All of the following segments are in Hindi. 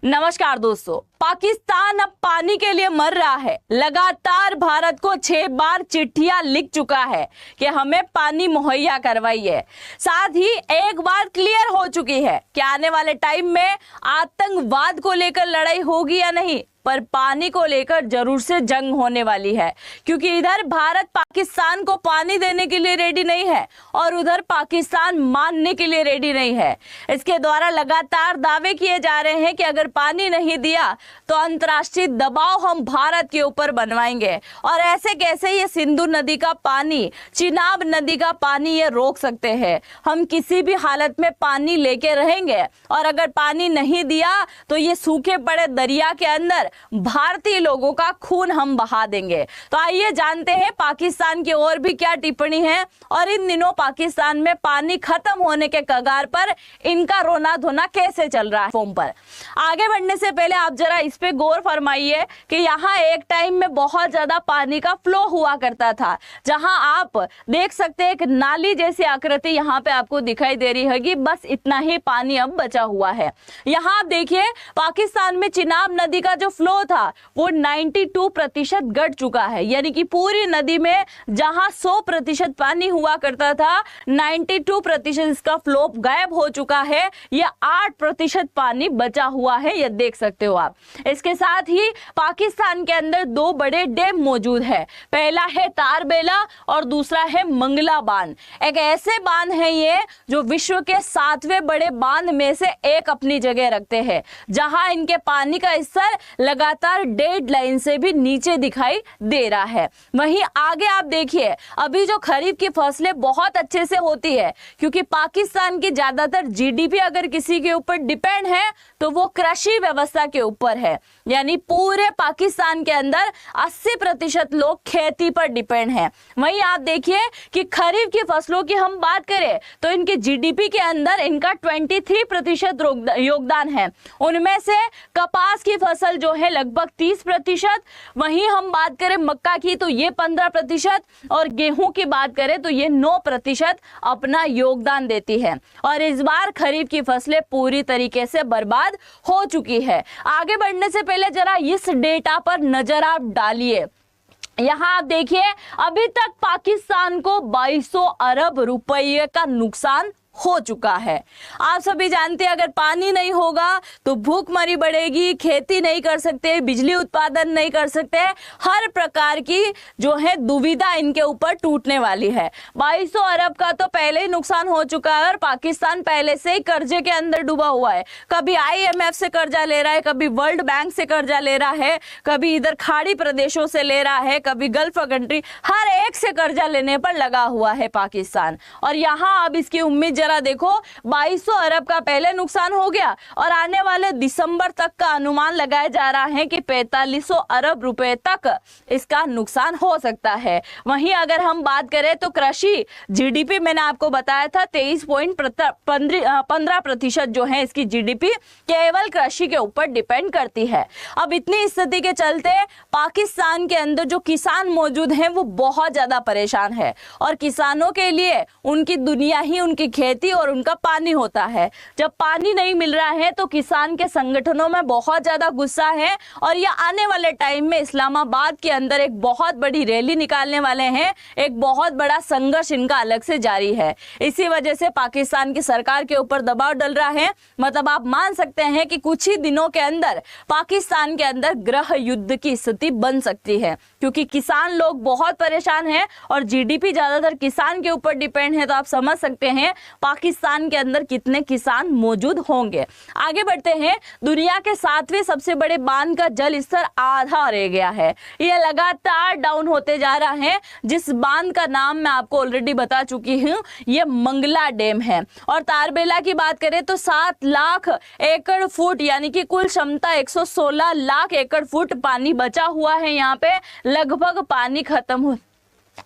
नमस्कार दोस्तों, पाकिस्तान अब पानी के लिए मर रहा है। लगातार भारत को 6 बार चिट्ठियां लिख चुका है कि हमें पानी मुहैया करवाइए। साथ ही एक बात क्लियर हो चुकी है कि आने वाले टाइम में आतंकवाद को लेकर लड़ाई होगी या नहीं, पर पानी को लेकर जरूर से जंग होने वाली है, क्योंकि इधर भारत पाकिस्तान को पानी देने के लिए रेडी नहीं है और उधर पाकिस्तान मानने के लिए रेडी नहीं है। इसके द्वारा लगातार दावे किए जा रहे हैं कि अगर पानी नहीं दिया तो अंतर्राष्ट्रीय दबाव हम भारत के ऊपर बनवाएंगे और ऐसे कैसे ये सिंधु नदी का पानी, चिनाब नदी का पानी ये रोक सकते हैं। हम किसी भी हालत में पानी लेके रहेंगे और अगर पानी नहीं दिया तो ये सूखे पड़े दरिया के अंदर भारतीय लोगों का खून हम बहा देंगे। तो आइए जानते हैं पाकिस्तान की और भी क्या टिप्पणी है और इन दिनों पाकिस्तान में पानी खत्म होने के कगार पर इनका रोना धोना कैसे चल रहा है। फोन पर आगे बढ़ने से पहले आप जरा इस पे गौर फरमाइए कि यहाँ एक टाइम में बहुत ज्यादा पानी का फ्लो हुआ करता था, जहां आप देख सकते हैं एक नाली जैसी आकृति यहाँ पे आपको दिखाई दे रही होगी। बस इतना ही पानी अब बचा हुआ है। यहाँ आप देखिए पाकिस्तान में चिनाब नदी का जो फ्लो था वो 92% घट चुका है, यानी कि पूरी नदी में जहां 100% पानी हुआ करता था, 92% इसका फ्लो गायब हो चुका है। यह 8% पानी बचा हुआ है, यह देख सकते हो आप। इसके साथ ही पाकिस्तान के अंदर 2 बड़े डैम मौजूद है। पहला है तारबेला और दूसरा है मंगला बांध। एक ऐसे बांध है ये जो विश्व के 7वें बड़े बांध में से एक अपनी जगह रखते हैं, जहां इनके पानी का स्तर लगातार डेड लाइन से भी नीचे दिखाई दे रहा है। वहीं आगे आप देखिए, अभी जो खरीफ की फसलें बहुत अच्छे से होती है, क्योंकि पाकिस्तान की ज्यादातर जीडीपी अगर किसी के ऊपर डिपेंड है तो वो कृषि व्यवस्था के ऊपर है। यानी पूरे पाकिस्तान के अंदर 80% लोग खेती पर डिपेंड है। वहीं आप देखिए कि खरीफ की फसलों की हम बात करें तो इनके जीडीपी के अंदर इनका 23% योगदान है। उनमें से कपास की फसल जो है लगभग 30%, वहीं हम बात करें मक्का की तो ये 15% और गेहूं की बात करें तो ये 9% अपना योगदान देती है। और इस बार खरीफ की फसलें पूरी तरीके से बर्बाद हो चुकी है। आगे बढ़ने से पहले जरा इस डेटा पर नजर आप डालिए। यहाँ आप देखिए अभी तक पाकिस्तान को 2200 अरब रुपये का नुकसान हो चुका है। आप सभी जानते हैं अगर पानी नहीं होगा तो भूखमरी बढ़ेगी, खेती नहीं कर सकते, बिजली उत्पादन नहीं कर सकते, हर प्रकार की जो है दुविधा इनके ऊपर टूटने वाली है। 2200 अरब का तो पहले ही नुकसान हो चुका है और पाकिस्तान पहले से ही कर्जे के अंदर डूबा हुआ है। कभी IMF से कर्जा ले रहा है, कभी वर्ल्ड बैंक से कर्जा ले रहा है, कभी इधर खाड़ी प्रदेशों से ले रहा है, कभी गल्फ कंट्री, हर एक से कर्जा लेने पर लगा हुआ है पाकिस्तान। और यहाँ अब इसकी उम्मीद जरा देखो, 2200 अरब का पहले नुकसान हो गया और आने वाले दिसंबर तक का अनुमान लगाया जा रहा है कि 4500 अरब रुपए तक इसका नुकसान हो सकता है। वहीं अगर हम बात करें तो कृषि जीडीपी मैंने आपको बताया था 23.15% जो है इसकी जीडीपी केवल कृषि के ऊपर डिपेंड करती है। अब इतनी स्थिति के चलते पाकिस्तान के अंदर जो किसान मौजूद हैं वो बहुत ज्यादा परेशान है और किसानों के लिए उनकी दुनिया ही उनकी खेती और उनका पानी होता है। जब पानी नहीं मिल रहा है तो किसान के संगठनों में बहुत ज्यादा गुस्सा है और ये आने वाले टाइम में इस्लामाबाद के अंदर एक बहुत बड़ी रैली निकालने वाले हैं। एक बहुत बड़ा संघर्ष इनका अलग से जारी है। इसी वजह से पाकिस्तान की सरकार के ऊपर दबाव डल रहा है। मतलब आप मान सकते हैं कि कुछ ही दिनों के अंदर पाकिस्तान के अंदर गृह युद्ध की स्थिति बन सकती है, क्योंकि किसान लोग बहुत परेशान हैं और जीडीपी ज्यादातर किसान के ऊपर डिपेंड है। तो आप समझ सकते हैं पाकिस्तान के अंदर कितने किसान मौजूद होंगे। आगे बढ़ते हैं, दुनिया के 7वें सबसे बड़े बांध का जल स्तर आधा रह गया है। यह लगातार डाउन होते जा रहा है। जिस बांध का नाम मैं आपको ऑलरेडी बता चुकी हूँ, यह मंगला डैम है। और तारबेला की बात करें तो 7 लाख एकड़ फुट यानी कि कुल क्षमता 116 लाख एकड़ फुट पानी बचा हुआ है। यहाँ पे लगभग पानी खत्म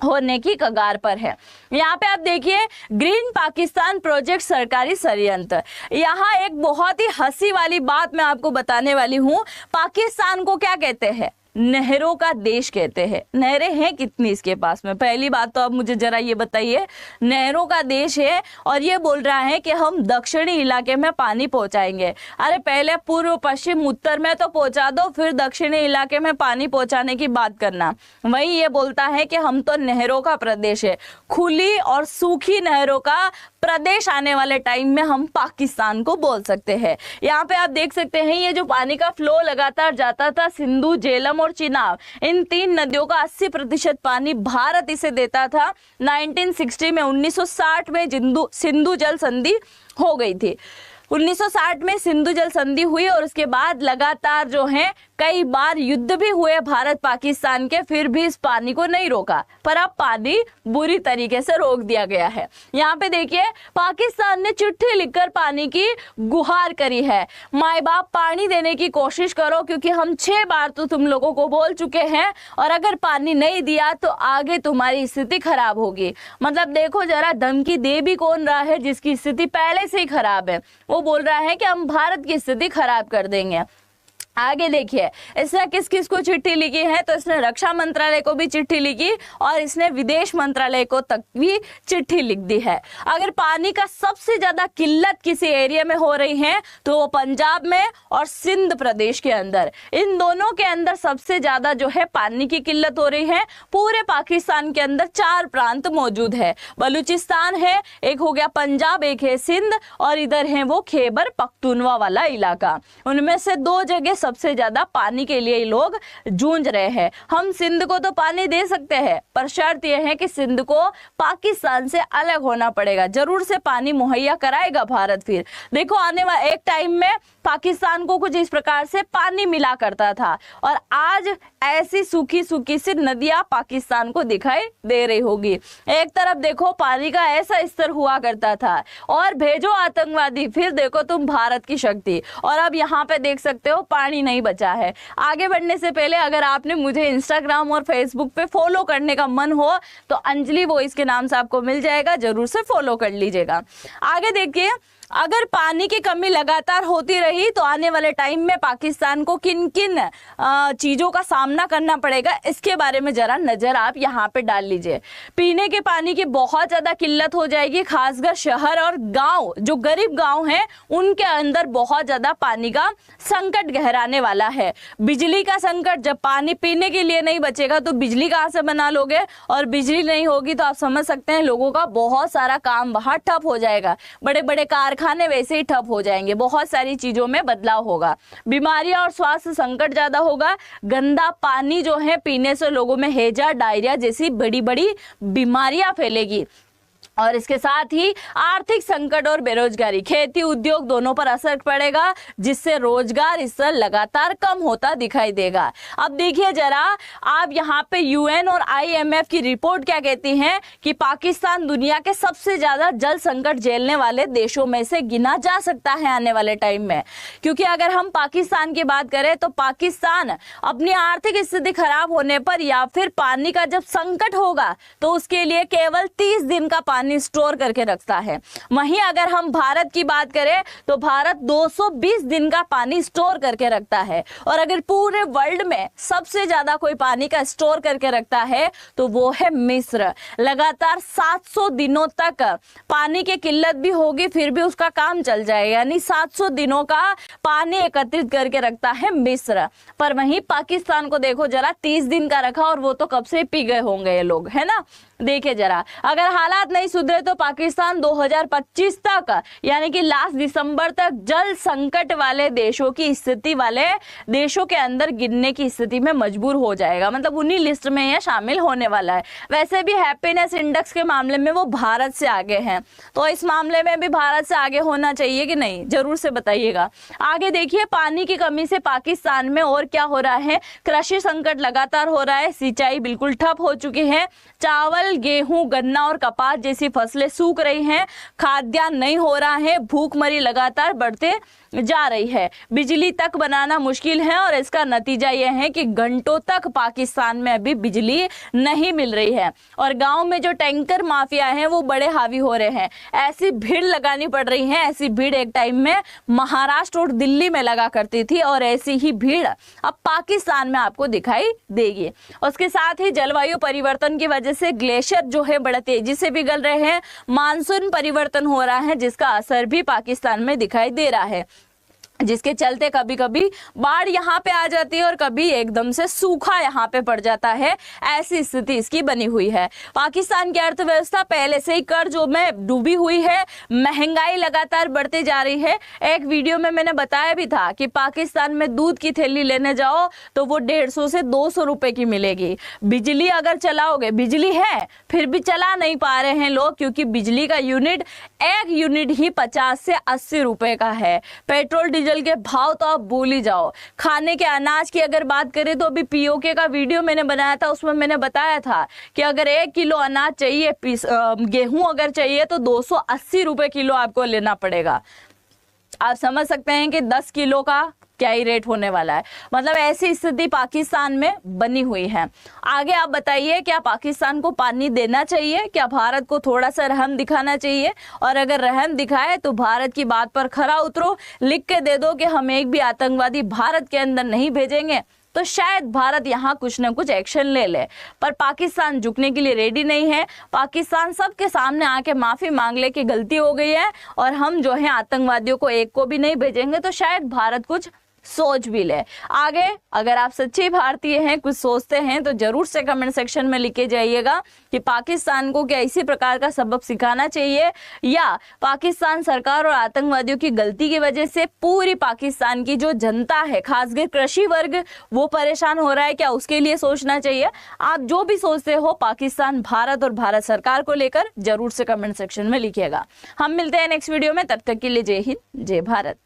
होने की कगार पर है। यहाँ पे आप देखिए ग्रीन पाकिस्तान प्रोजेक्ट सरकारी षड्यंत्र। यहाँ एक बहुत ही हंसी वाली बात मैं आपको बताने वाली हूँ। पाकिस्तान को क्या कहते हैं? नहरों का देश कहते हैं। नहरें हैं कितनी इसके पास में? पहली बात तो अब मुझे जरा ये बताइए, नहरों का देश है और ये बोल रहा है कि हम दक्षिणी इलाके में पानी पहुंचाएंगे। अरे पहले पूर्व पश्चिम उत्तर में तो पहुंचा दो, फिर दक्षिणी इलाके में पानी पहुंचाने की बात करना। वहीं ये बोलता है कि हम तो नहरों का प्रदेश है, खुली और सूखी नहरों का प्रदेश आने वाले टाइम में हम पाकिस्तान को बोल सकते हैं। यहाँ पे आप देख सकते हैं ये जो पानी का फ्लो लगातार जाता था, सिंधु, झेलम और चिनाब, इन 3 नदियों का 80% पानी भारत इसे देता था। 1960 में 1960 में सिंधु जल संधि हो गई थी। 1960 में सिंधु जल संधि हुई और उसके बाद लगातार जो है कई बार युद्ध भी हुए भारत पाकिस्तान के, फिर भी इस पानी को नहीं रोका, पर अब पानी बुरी तरीके से रोक दिया गया है। यहाँ पे देखिए पाकिस्तान ने चिट्ठी लिखकर पानी की गुहार करी है। माए बाप पानी देने की कोशिश करो, क्योंकि हम 6 बार तो तुम लोगों को बोल चुके हैं और अगर पानी नहीं दिया तो आगे तुम्हारी स्थिति खराब होगी। मतलब देखो जरा, धमकी दे भी कौन रहा है जिसकी स्थिति पहले से ही खराब है। वो बोल रहा है कि हम भारत की स्थिति खराब कर देंगे। आगे देखिए इसने किस किस को चिट्ठी लिखी है, तो इसने रक्षा मंत्रालय को भी चिट्ठी लिखी और इसने विदेश मंत्रालय को तक भी चिट्ठी लिख दी है। अगर पानी का सबसे ज्यादा किल्लत किसी एरिया में हो रही है तो वो पंजाब में और सिंध प्रदेश के अंदर, इन दोनों के अंदर सबसे ज्यादा जो है पानी की किल्लत हो रही है। पूरे पाकिस्तान के अंदर 4 प्रांत मौजूद है, बलूचिस्तान है, एक हो गया पंजाब, एक है सिंध और इधर है वो खैबर पख्तूनवा वाला इलाका। उनमें से 2 जगह सबसे ज्यादा पानी के लिए लोग जूझ रहे हैं। हम सिंध को तो पानी दे सकते हैं, पर शर्त यह है कि सिंध को पाकिस्तान से अलग होना पड़ेगा। जरूर से पानी मुहैया कराएगा भारत। फिर देखो आने वाले एक टाइम में पाकिस्तान को कुछ इस प्रकार से पानी मिला करता था और आज ऐसी सूखी सूखी सी नदियां पाकिस्तान को दिखाई दे रही होगी। एक तरफ देखो पानी का ऐसा स्तर हुआ करता था और भेजो आतंकवादी, फिर देखो तुम भारत की शक्ति। और अब यहाँ पे देख सकते हो पानी नहीं बचा है। आगे बढ़ने से पहले अगर आपने मुझे इंस्टाग्राम और फेसबुक पे फॉलो करने का मन हो तो अंजलि वॉइस के नाम से आपको मिल जाएगा, जरूर से फॉलो कर लीजिएगा। आगे देखिए, अगर पानी की कमी लगातार होती रही तो आने वाले टाइम में पाकिस्तान को किन किन चीज़ों का सामना करना पड़ेगा, इसके बारे में जरा नज़र आप यहाँ पे डाल लीजिए। पीने के पानी की बहुत ज़्यादा किल्लत हो जाएगी, खासकर शहर और गांव, जो गरीब गांव हैं उनके अंदर बहुत ज़्यादा पानी का संकट गहराने वाला है। बिजली का संकट, जब पानी पीने के लिए नहीं बचेगा तो बिजली कहाँ से बना लोगे, और बिजली नहीं होगी तो आप समझ सकते हैं लोगों का बहुत सारा काम वहाँ ठप हो जाएगा। बड़े बड़े कारखाने वैसे ही ठप हो जाएंगे, बहुत सारी चीजों में बदलाव होगा, बीमारियां और स्वास्थ्य संकट ज्यादा होगा। गंदा पानी जो है पीने से लोगों में हैजा, डायरिया जैसी बड़ी बड़ी बीमारियां फैलेगी। और इसके साथ ही आर्थिक संकट और बेरोजगारी, खेती उद्योग दोनों पर असर पड़ेगा, जिससे रोजगार स्तर लगातार कम होता दिखाई देगा। अब देखिए जरा आप यहाँ पे यूएन और आईएमएफ की रिपोर्ट क्या कहती है कि पाकिस्तान दुनिया के सबसे ज्यादा जल संकट झेलने वाले देशों में से गिना जा सकता है आने वाले टाइम में। क्योंकि अगर हम पाकिस्तान की बात करें तो पाकिस्तान अपनी आर्थिक स्थिति खराब होने पर या फिर पानी का जब संकट होगा तो उसके लिए केवल 30 दिन का पानी स्टोर करके रखता है। वहीं अगर हम भारत की बात करें तो भारत 220 दिन का पानी स्टोर करके रखता है। और अगर पूरे वर्ल्ड में सबसे ज्यादा कोई पानी का स्टोर करके रखता है तो वो है मिस्र। लगातार 700 दिनों तक पानी की किल्लत भी होगी फिर भी उसका काम चल जाएगा, यानी 700 दिनों का पानी एकत्रित करके रखता है मिस्र। पर वहीं पाकिस्तान को देखो जरा, 30 दिन का रखा और वो तो कब से पी गए होंगे ये लोग, है ना। देखिए जरा, अगर हालात नहीं सुधरे तो पाकिस्तान 2025 तक यानी कि लास्ट दिसंबर तक जल संकट वाले देशों की स्थिति वाले देशों के अंदर गिनने की स्थिति में मजबूर हो जाएगा। मतलब उन्हीं लिस्ट में यह शामिल होने वाला है। वैसे भी हैप्पीनेस इंडेक्स के मामले में वो भारत से आगे हैं, तो इस मामले में भी भारत से आगे होना चाहिए कि नहीं, जरूर से बताइएगा। आगे देखिए, पानी की कमी से पाकिस्तान में और क्या हो रहा है। कृषि संकट लगातार हो रहा है, सिंचाई बिल्कुल ठप हो चुकी है, चावल चावल, गेहूं, गन्ना और कपास जैसी फसलें सूख रही हैं, खाद्यान्न नहीं हो रहा है, भूखमरी लगातार बढ़ते जा रही है, बिजली तक बनाना मुश्किल है और इसका नतीजा यह है कि घंटों तक पाकिस्तान में अभी बिजली नहीं मिल रही है और गांव में जो टैंकर माफिया हैं वो बड़े हावी हो रहे हैं। ऐसी भीड़ लगानी पड़ रही है, ऐसी भीड़ एक टाइम में महाराष्ट्र और दिल्ली में लगा करती थी और ऐसी ही भीड़ अब पाकिस्तान में आपको दिखाई देगी। उसके साथ ही जलवायु परिवर्तन की वजह से ग्लेशियर जो है बड़ा तेजी से पिघल रहे हैं, मानसून परिवर्तन हो रहा है जिसका असर भी पाकिस्तान में दिखाई दे रहा है, जिसके चलते कभी कभी बाढ़ यहाँ पे आ जाती है और कभी एकदम से सूखा यहाँ पे पड़ जाता है। ऐसी स्थिति इसकी बनी हुई है। पाकिस्तान की अर्थव्यवस्था पहले से ही कर्जों में डूबी हुई है, महंगाई लगातार बढ़ती जा रही है। एक वीडियो में मैंने बताया भी था कि पाकिस्तान में दूध की थैली लेने जाओ तो वो 150 से 200 रुपए की मिलेगी। बिजली अगर चलाओगे, बिजली है फिर भी चला नहीं पा रहे हैं लोग, क्योंकि बिजली का यूनिट, एक यूनिट ही 50 से 80 रुपए का है। पेट्रोल डीजल के भाव तो आप भूल ही जाओ। खाने के अनाज की अगर बात करें तो अभी पीओके का वीडियो मैंने बनाया था, उसमें मैंने बताया था कि अगर 1 किलो अनाज चाहिए, गेहूं अगर चाहिए तो 280 रुपए किलो आपको लेना पड़ेगा। आप समझ सकते हैं कि 10 किलो का क्या ही रेट होने वाला है। मतलब ऐसी स्थिति पाकिस्तान में बनी हुई है। आगे आप बताइए, क्या पाकिस्तान को पानी देना चाहिए? क्या भारत को थोड़ा सा रहम दिखाना चाहिए? और अगर रहम दिखाए तो भारत की बात पर खरा उतरो, लिख के दे दो कि हम एक भी आतंकवादी भारत के अंदर नहीं भेजेंगे, तो शायद भारत यहाँ कुछ ना कुछ एक्शन ले ले। पर पाकिस्तान झुकने के लिए रेडी नहीं है। पाकिस्तान सबके सामने आके माफी मांग ले कि गलती हो गई है और हम जो है आतंकवादियों को एक को भी नहीं भेजेंगे, तो शायद भारत कुछ सोच भी ले। आगे अगर आप सच्चे भारतीय हैं, कुछ सोचते हैं, तो जरूर से कमेंट सेक्शन में लिखे जाइएगा कि पाकिस्तान को क्या इसी प्रकार का सबक सिखाना चाहिए, या पाकिस्तान सरकार और आतंकवादियों की गलती की वजह से पूरी पाकिस्तान की जो जनता है, खासकर कृषि वर्ग, वो परेशान हो रहा है, क्या उसके लिए सोचना चाहिए? आप जो भी सोचते हो पाकिस्तान, भारत और भारत सरकार को लेकर, जरूर से कमेंट सेक्शन में लिखिएगा। हम मिलते हैं नेक्स्ट वीडियो में, तब तक के लिए जय हिंद, जय भारत।